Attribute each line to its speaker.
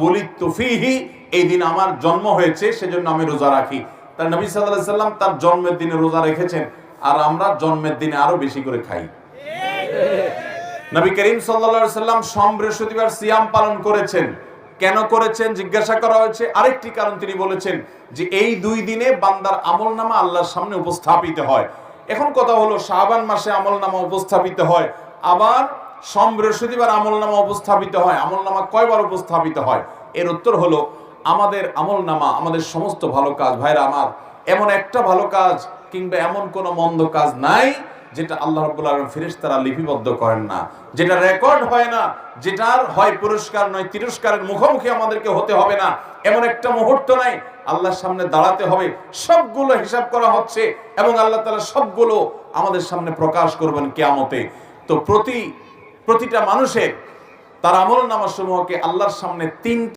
Speaker 1: বুলিদতু ফীহি, এই দিন আমার জন্ম হয়েছে সেজন্য আমি রোজা রাখি। তার নবী সাল্লাল্লাহু আলাইহি সাল্লাম তার জন্মের দিনে রোজা রেখেছেন, আর আমরা জন্মের দিনে আরো বেশি করে খাই। নবী করিম সাল্লাল্লাহু আলাইহি সাল্লাম সোম বৃহস্পতিবার সিয়াম পালন করেছেন। কেন করেছেন জিজ্ঞাসা করা হয়েছে। আরেকটি কারণ তিনি বলেছেন যে এই দুই দিনে বান্দার আমলনামা আল্লাহর সামনে উপস্থাপিত হয়। এখন কথা হলো, শাবান মাসে আমলনামা উপস্থাপিত হয়, আবার সোম বৃহস্পতিবার আমলনামা উপস্থাপিত হয়। আমলনামা কয়বার উপস্থাপিত হয়? এর উত্তর হলো, আমাদের আমলনামা, আমাদের সমস্ত ভালো কাজ, ভাইরা আমার, এমন একটা ভালো কাজ কিংবা এমন কোন মন্দ কাজ নাই যেটা আল্লাহ রাব্বুল আলামিন ফেরেশতারা লিপিবদ্ধ করেন না, যেটা রেকর্ড হয় না, যেটার হয় পুরস্কার নয় তিরস্কারের মুখোমুখি আমাদেরকে হতে হবে না, এমন একটা মুহূর্ত নাই। আল্লাহর সামনে দাঁড়াতে হবে, সবগুলো হিসাব করা হচ্ছে এবং আল্লাহ তাআলা সবগুলো আমাদের সামনে প্রকাশ করবেন কিয়ামতে। তো প্রতিটা মানুষের তার আমলনামা সমূহকে আল্লাহর সামনে তিন